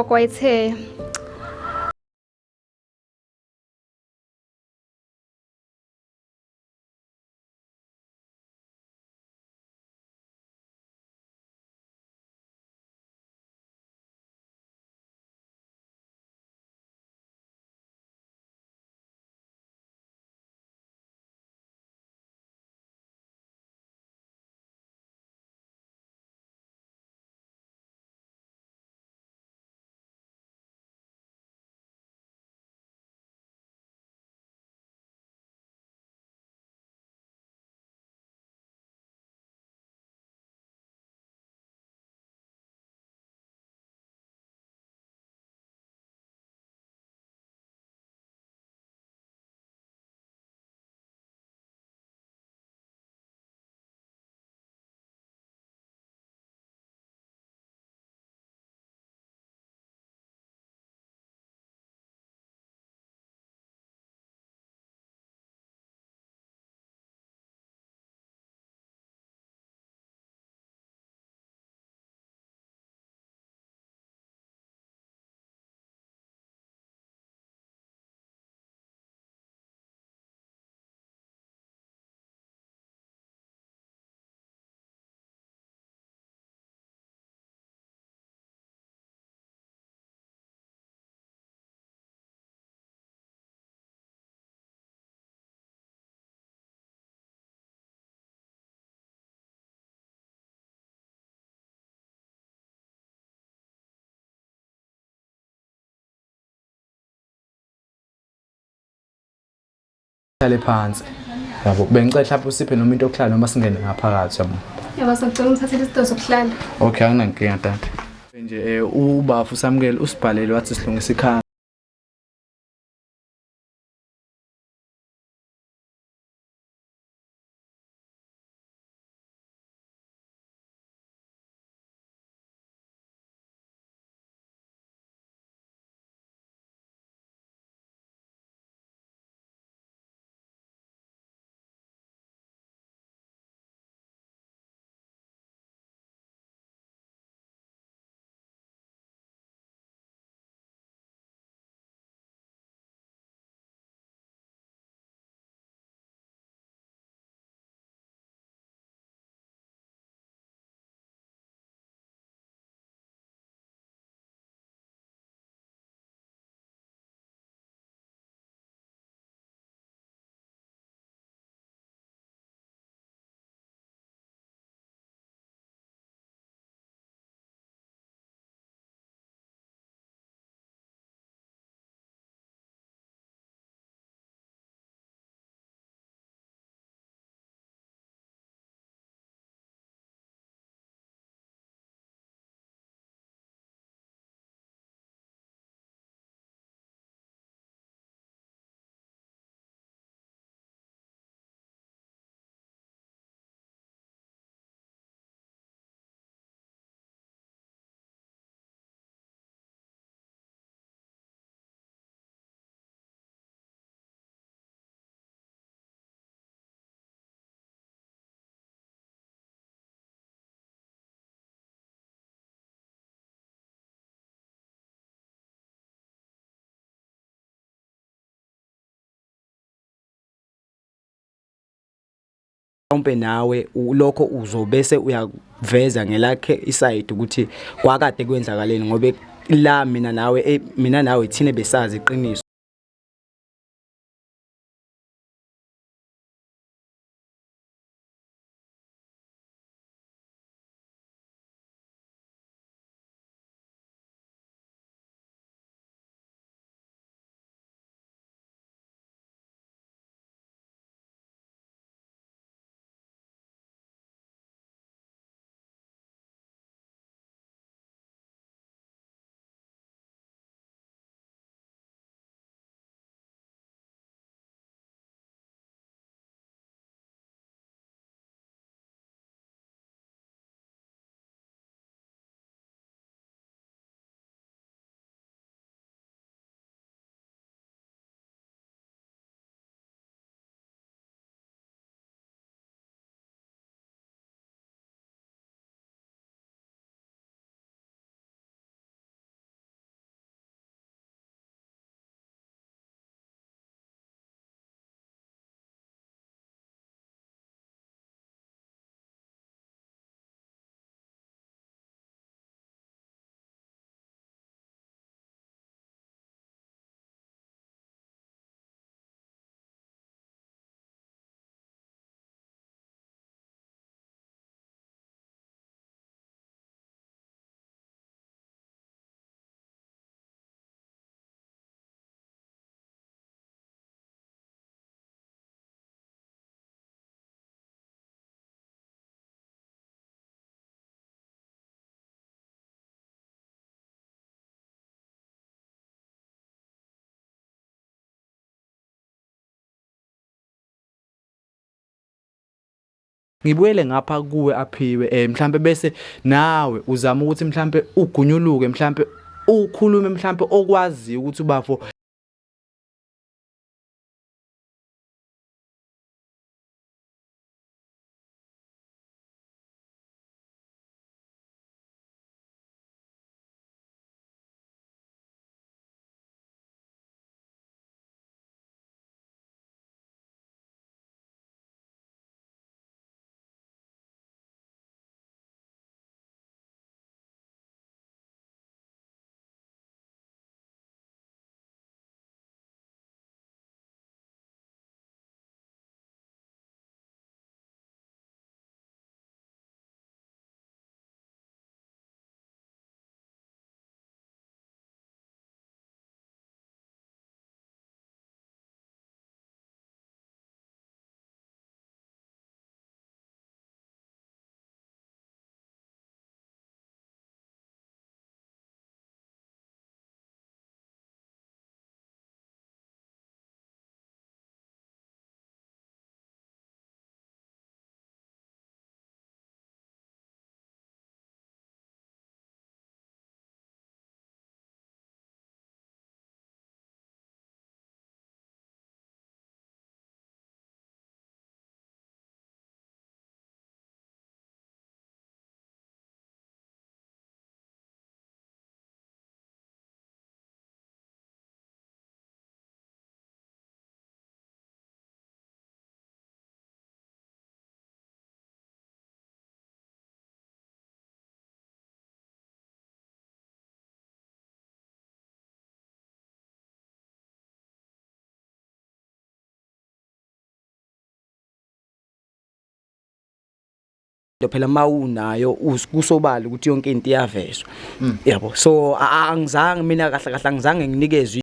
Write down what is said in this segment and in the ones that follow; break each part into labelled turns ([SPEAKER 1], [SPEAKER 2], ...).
[SPEAKER 1] ugogo wayethe
[SPEAKER 2] hlale phansi yabo bengicela mhlawumbe usiphe noma into yokuhlala noma singene ngaphakathi yabo.
[SPEAKER 1] yaba sacela ngithathele isitulo sokuhlala.
[SPEAKER 2] Okay, anginankinga tata. Nje ubafu samukele usibhalele wathi silungisa ikhaya.
[SPEAKER 3] Mhlawumbe nawe lokho uzobese uyaveza ngelakhe iside ukuthi kwakade kwenzakaleni ngoba la mina nawe thina besazi iqiniso.
[SPEAKER 2] ngibuyele ngapha kuwe Aphiwe mhlambe bese nawe uzama ukuthi mhlambe ugunyuluke mhlambe ukhulume mhlambe okwazi ukuthi ubafo
[SPEAKER 3] phela mawunayo kusobala ukuthi yonke into iyavezwa yabo so angizange mina kahle kahle angizange nginikezwe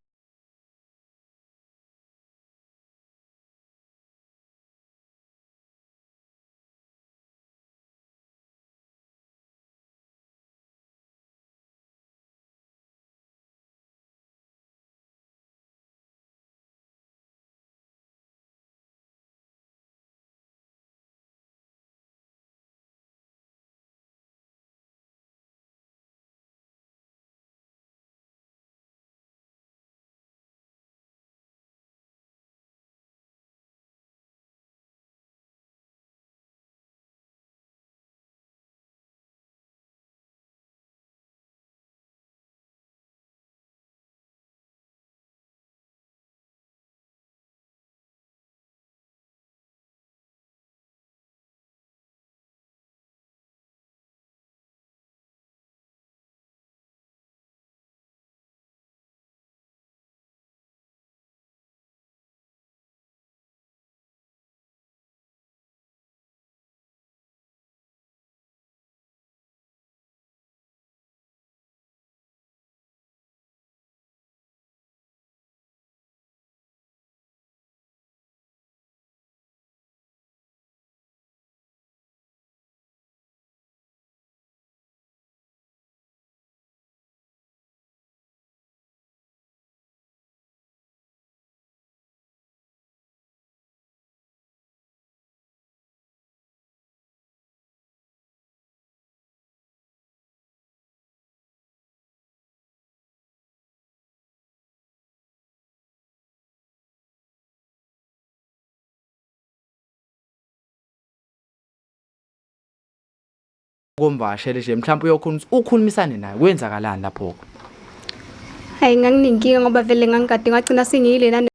[SPEAKER 2] kombashele nje mhlawumbe uyokhona ukhulumisane naye kwenzakalani lapho
[SPEAKER 1] Hayi ngangininkinga ngoba vele ngangikade ngagcina sengiyile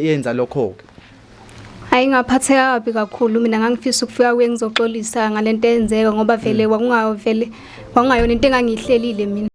[SPEAKER 2] yenza lokho-ke?
[SPEAKER 1] Hayi ngaphatheka kabi kakhulu mina ngangifisa ukufika kuye ngizoxolisa ngalento eyenzeka ngoba vele kwakungayona into engangihlelile mina.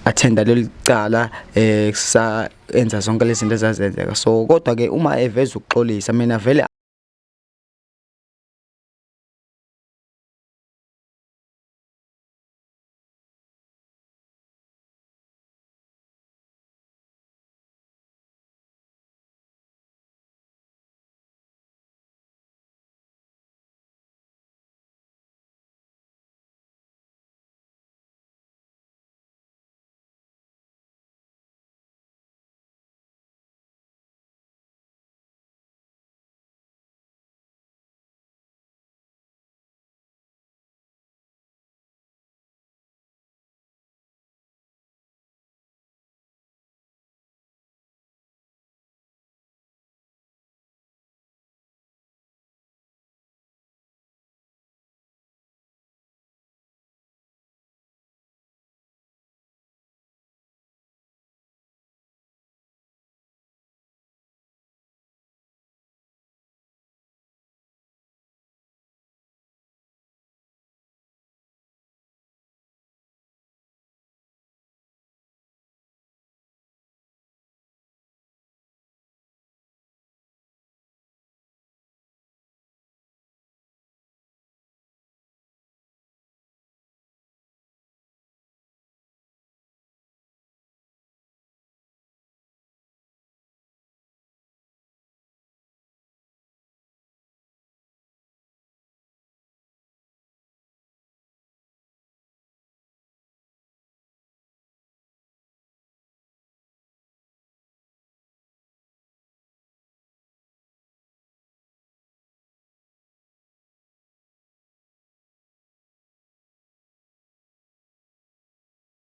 [SPEAKER 3] Athenda leli cala kusayenza zonke lezi zinto ezazenzeka. So kodwa ke uma eveza ukuxolisa mina vele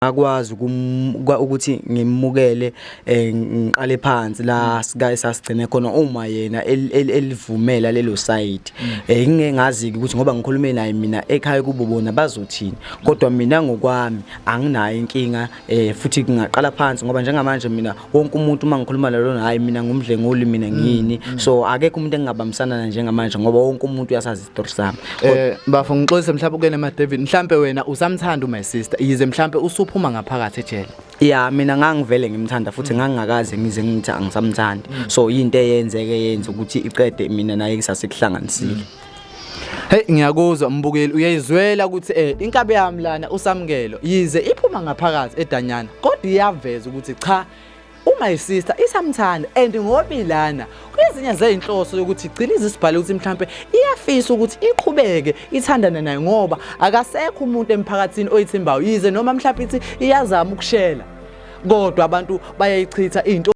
[SPEAKER 3] akwazi ukuthi ngimukele ngiqale phansi la sika sasigcine khona uma yena elivumela lelo side ngingazi ukuthi ngoba ngikhulume naye mina ekhaya kubo bona bazothini kodwa mina ngokwami anginayo inkinga futhi ngingaqala phansi ngoba njengamanje mina wonke umuntu mangikhuluma nalo hayi mina ngumdlenguli mina ngini so akekho umuntu engingabambisana njengamanje ngoba wonke umuntu uyasazi isitori sami
[SPEAKER 2] bafo ngixolise mhlawumbe kuyena ma David mhlawumbe wena usamthanda my sister yize mhlawumbe usuphuma ngaphakathi ejele
[SPEAKER 3] ya mina ngangivele ngimthanda futhi ngangingakaze ngize ngithi angisamthandi so into yenza ukuthi iqede mina naye kusasekuhlanganisile
[SPEAKER 2] Hey ngiyakuzwa mbukeli uyayizwela ukuthi inkabe yami lana usamkelo yize iphuma ngaphakathi edanyana kodwa iyaveza ukuthi cha my sister isamthanda and ngobi lana kwezinye zezinhloso yokuthi igcilize isibhale ukuthi mhlambe iyafisa ukuthi iqhubeke ithandana naye ngoba akasekho umuntu emphakathini oyithembayo yize noma mhlambe ithi iyazama ukushela kodwa abantu bayayichitha into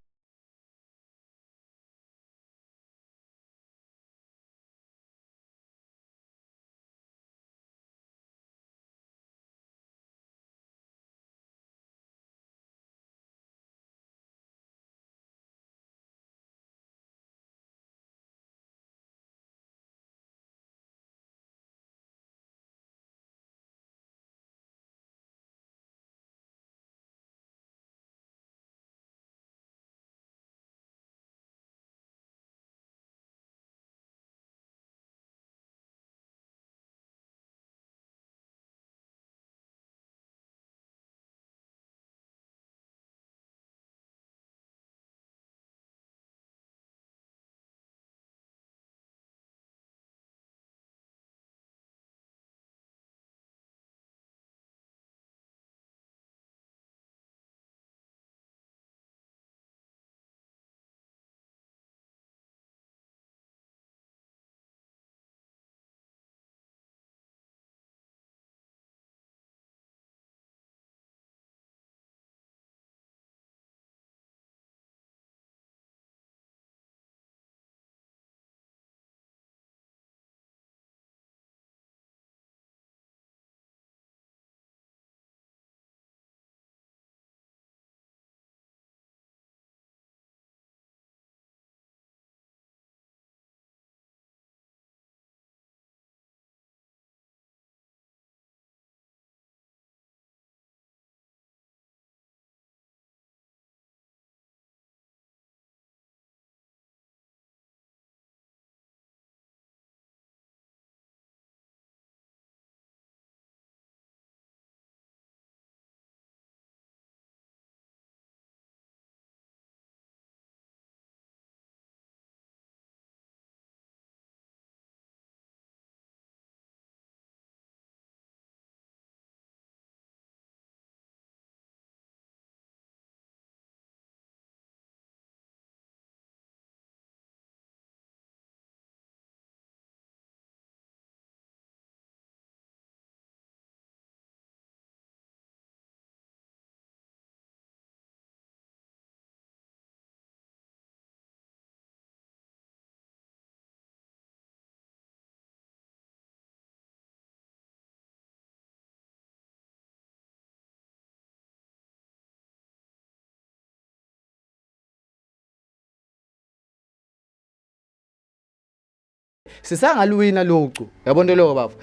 [SPEAKER 2] sisangaluwina locu yabona lokho bafo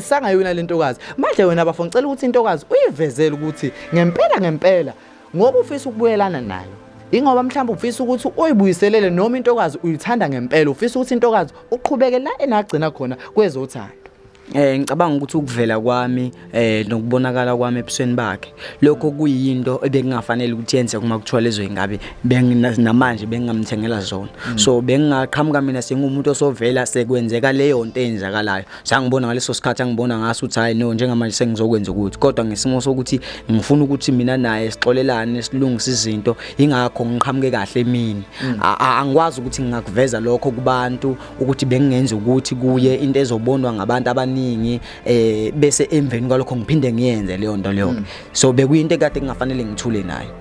[SPEAKER 2] sangayiwina lentokazi manje wena bafo ngicela ukuthi intokazi uyivezele ukuthi ngempela ngoba ufisa ukubuyelana nayo ingoba mhlawumbe ufisa ukuthi uyibuyiselele noma intokazi uyithanda ngempela ufisa ukuthi intokazi uqhubeke la enagcina khona kwezothando
[SPEAKER 3] ngicabanga ukuthi ukuvela kwami nokubonakala kwami ebusweni bakhe lokho kuyinto ebekungafanele ukuthi yenze kuma kuthiwa lezo ingabe namanje bengingamthengela zona so bengingaqhamuka mina sengumuntu osovela sekwenzeka leyo nto enzakalayo sangibona ngaleso sikhathi angibona ngaso ukuthi hayi no njengamanje sengizokwenza ukuthi kodwa ngesimo sokuthi ngifuna ukuthi mina naye sixolelane silungise izinto ingakho ngiqhamuke kahle mina angikwazi ukuthi ngingakuveza lokho kubantu ukuthi bengingenza ukuthi kuye into ezobonwa ngabantu abaningi bese emveni kwalokho ngiphinde ngiyenze leyo nto leyo so bekuyinto ekade kungafanele ngithule nayo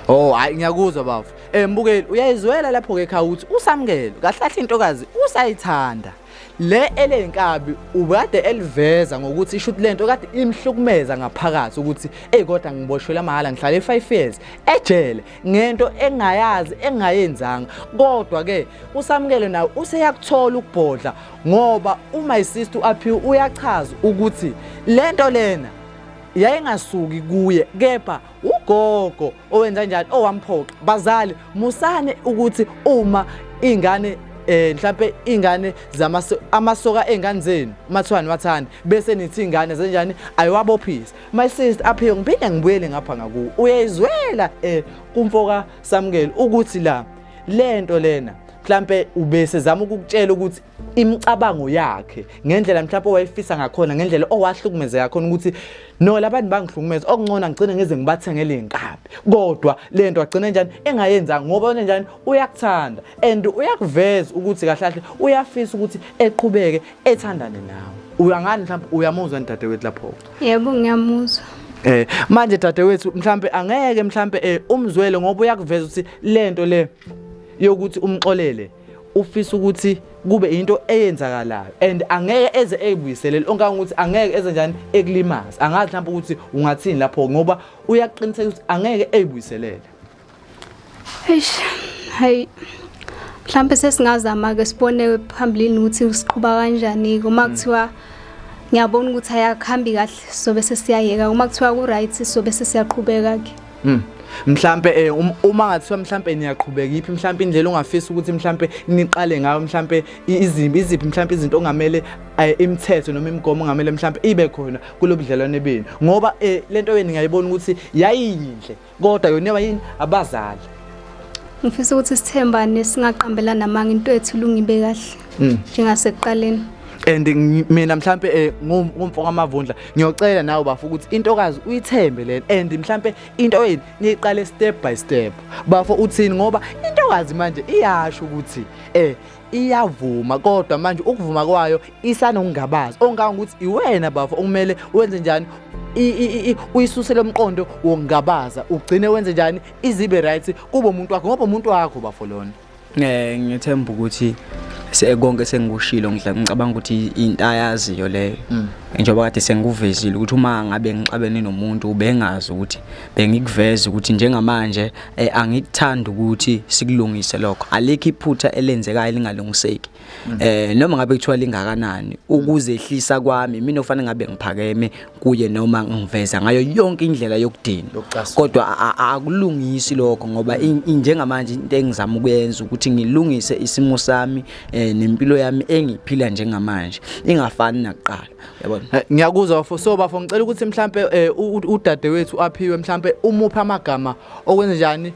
[SPEAKER 2] Oh hayi ngiyakuzwa bafo. Mbukeli uyayizwela lapho ke ekhaya ukuthi usamkelo kahle kahle intokazi usayithanda. Le elenkabi ubade eliveza ngokuthi isho lento kade imhlukumeza ngaphakathi ukuthi kodwa ngiboshwela mahala ngihlale 5 years ejele ngento engayazi engayenzanga kodwa ke usamkelo nawe useyakuthola ukubhodla ngoba my sister uAphiwe uyachaza ukuthi lento lena yayengasuki kuye kepha ugogo owenza njalo owamphoqa bazali musane ukuthi uma ingane mhlawumbe ingane amasoka engane zenu mathwani wathanda bese nithi ingane zenjani ayiwabophisi my sister Aphiwe ngiphinde ngibuyele ngapha ngaku uyayizwela kumfoka Samkelo ukuthi la lento lena mhlambe ubesezama ukukutshela ukuthi imicabango yakhe ngendlela mhlawumbe owayefisa ngakhona ngendlela owahlukumeza yakhona ukuthi no labantu bangihlukumeza okungcona ngicine ngize ngibathengele inkabi kodwa lento agcina njani engayenza ngoba njani uyakuthanda and uyakuveza ukuthi kahle kahle uyafisa ukuthi eqhubeke ethandane nawe uyangani mhlawumbe uyamuzwa ndadewethu lapho
[SPEAKER 1] Yebo ngiyamuzwa.
[SPEAKER 2] Manje dadewethu mhlawumbe angeke mhlawumbe umzwele ngoba uyakuveza ukuthi lento le yokuthi umxolele ufisa ukuthi kube into eyenzakalayo and angeke eze eyibuyiselele onkangukuthi angeke eze njani ekulimaza angazi mhlawumbe ukuthi ungathini lapho ngoba uyaqiniseka ukuthi angeke eyibuyiselele.
[SPEAKER 1] Hayi mhlawumbe sesingazama ke sibone phambili ukuthi usiqhubha kanjani uma kuthiwa ngiyabona ukuthi ayakhambi kahle sobe sesiyayeka uma kuthiwa ku right sobe sesiyaqhubeka ke.
[SPEAKER 2] Mhlambe uma ngathiwa mhlambe niyaqhubeka iphi mhlambe indlela ongafisa ukuthi mhlambe niqale ngayo mhlambe iziphi mhlambe izinto ongamele imithetho noma imigomo ongamele mhlambe ibe khona kulobudlelwane benu ngoba lento wena ngiyayibona ukuthi yayiyinhle kodwa yona yini abazali
[SPEAKER 1] Ngifisa ukuthi sithembane singaqambelana namanga into ethu lungibe kahle njengasekuqaleni.
[SPEAKER 2] And mina mhlambe ngumfoka amavundla ngiyocela nawe bafuna ukuthi intokazi uyithembe lena and mhlambe into yini niyiqale step by step bafo uthini ngoba intokazi manje iyasho ukuthi iyavuma kodwa manje ukuvuma kwayo isanokungabaza ongangukuthi iwena bafo okumele wenze njani uyisusele umqondo wokungabaza ugcine wenze njani izibe right kubo umuntu wakho ngoba umuntu wakho bafo lona.
[SPEAKER 3] Ngithemba ukuthi sekonke sengikushilo ngicabanga ukuthi into ayaziyo leyo njengoba kade sengikuvezile ukuthi uma ngabe ngixabene nomuntu ubengazi ukuthi bengikuveza ukuthi njengamanje angikuthanda ukuthi sikulungise lokho alikho iphutha elenzekayo lingalungiseki noma ngabe kuthiwa lingakanani ukuzehlisa kwami mina ufanele ngabe ngiphakeme kuye noma ngiveza ngayo yonke indlela yokudina kodwa akulungisi lokho ngoba njengamanje into engizama ukuyenza ukuthi ngilungise isimo sami nempilo yami engiphila njengamanje ingafani nakuqala yabona.
[SPEAKER 2] Ngiyakuzwa so bafo ngicela ukuthi mhlambe udadewethu Aphiwe mhlambe umupha amagama okwenza njani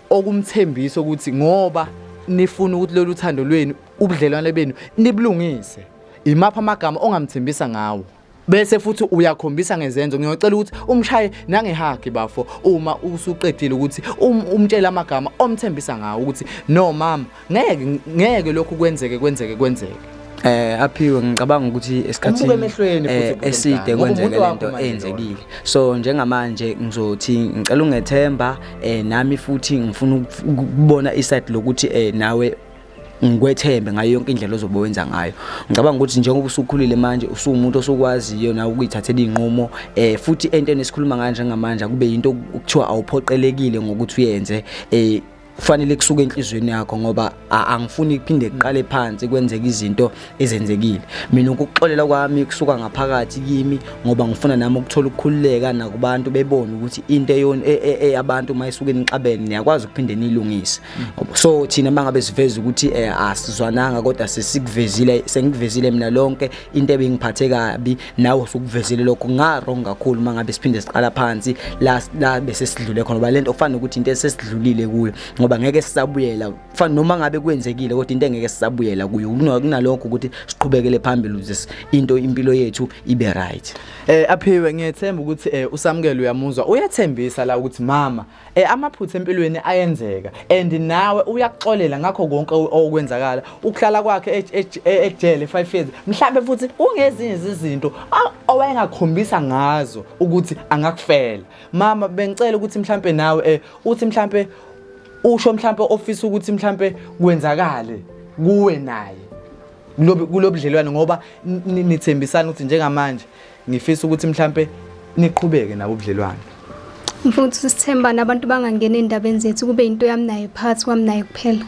[SPEAKER 2] okumthembiso ukuthi ngoba nifuna ukuthi lolu thando lwenu ubudlelwane benu nibulungise imapha amagama ongamthembisa ngawo bese futhi uyakhombisa ngezenzo ngiyocela ukuthi umshaye nangehagi bafo uma usuqedile ukuthi umtshela amagama omthembisa ngawo ukuthi no mama ngeke lokhu kwenzeke
[SPEAKER 3] Aphiwe ngicabanga ukuthi esikhathini eside kwenzeke lento eyenzekile so njengamanje ngizothi ngicela ungethemba nami futhi ngifuna ukubona iside lokuthi nawe ngikwethembe ngayo yonke indlela ozobe wenza ngayo ngicabanga ukuthi njengoba usukhulile manje usumuntu osokwaziyo nawe ukuyithathela inqumo futhi into enesikhuluma kanje ngamanje kube into ukuthiwa awuphoqelekile ngokuthi uyenze kufanele kusuke enhlizweni yakho ngoba angifuni kuphinde kuqale phansi kwenzeka izinto ezenzekile mina ukuxolela kwami kusuka ngaphakathi kimi ngoba ngifuna nami ukuthola ukukhululeka nakubantu bebone ukuthi into eyabantu mayisuke nixabene niyakwazi ukuphinde nilungise so thina mangabe siveza ukuthi asizwananga kodwa sengikuvezile mina lonke into ebengiphathe kabi nawe usukuvezile lokho ngaro kakhulu mangabe siphinde siqala phansi la bese sidlule khona ba lento kufanele ukuthi into esesidlulile kuyo ngoba ngeke sisabuyela kufana noma ngabe kwenzekile kodwa into engeke sisabuyela kuyo kunalokho ukuthi siqhubekele phambili ukuze impilo yethu ibe right.
[SPEAKER 2] Aphiwe ngiyethemba ukuthi usamkelo uyamuzwa uyethembisa la ukuthi mama amaphutha empilweni ayenzeka and nawe uyaxolela ngakho konke okwenzakala ukuhlala kwakhe ejele 5 years mhlambe futhi ungezinye izinto owayengakhombisa ngazo ukuthi angakufela. Mama bengicela ukuthi mhlambe nawe uthi mhlambe usho mhlambe ofisa ukuthi mhlambe kwenzakale kuwe naye kulobudlelwane ngoba nithembisana ukuthi njengamanje ngifisa ukuthi mhlambe niqhubeke nabo ubudlelwane.
[SPEAKER 1] Mfuthu sithemba nabantu bangangena endabeni zethu kube into yami naye phansi kwami naye kuphela.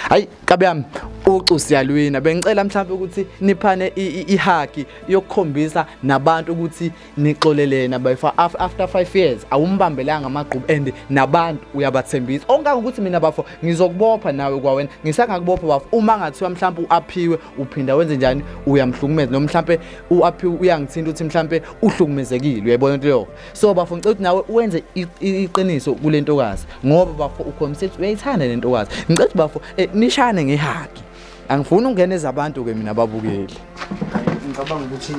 [SPEAKER 2] Hayi kabe yami ucusi yalwina bengicela mhlawumbe ukuthi niphane ihaki yokukhombisa nabantu ukuthi nixolelena after 5 years awumbambelanga amagqubu and nabantu uyabathembisa ongaka ukuthi mina bafo ngizokubopha nawe kwawena ngisangakubopha bafo uma ngathiwa mhlawumbe uaphiwe uphinda wenze njani uyamhlukumeza noma mhlawumbe uaphiwe uyangithinta ukuthi mhlawumbe uhlukumezekile uyayibona into leyo. So bafo ngicela ukuthi nawe wenze iqiniso kule ntokazi ngoba bafo ukhombisa ukuthi uyayithanda le ntokazi. Ngicela bafo nishane ngehaki angifuni ungeneza abantu ke mina ababukeli.
[SPEAKER 3] Ngicabanga ukuthi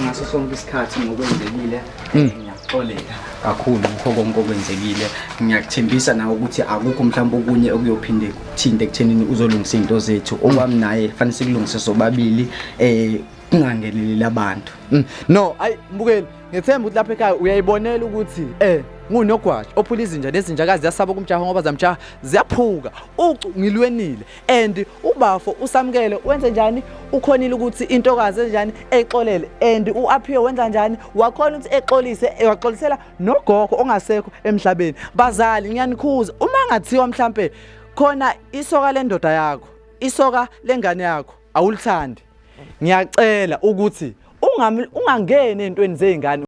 [SPEAKER 3] ngaso sonke isikhathi ngokwenzekile ngiyaxolela kakhulu ukho konke okwenzekile ngiyakuthembisa nawe ukuthi akukho mhlawumbe okunye okuyophinde kuthinte ekuthenini uzolungisa izinto zethu okwami naye fanele sikulungise sobabili kungangeneleli abantu.
[SPEAKER 2] No ayi mbukeli ngithemba ukuthi lapha ekhaya uyayibonela ukuthi ngunogwashi ophula izinja nezinjakazi ziyasaba kumjaho ngoba zamjaha ziyaphuka ngilwenile and ubafo usamkele wenze njani ukhonile ukuthi intokazi enjani exolele and uaphiwe wenza njani wakhona ukuthi exolise waxolisela nogogo ongasekho emhlabeni. Bazali ngiyanikhuza uma ngathiwa mhlambe khona isoka lendoda yakho isoka lengane yakho awulithandi ngiyacela ukuthi ungangeni entweni zezingane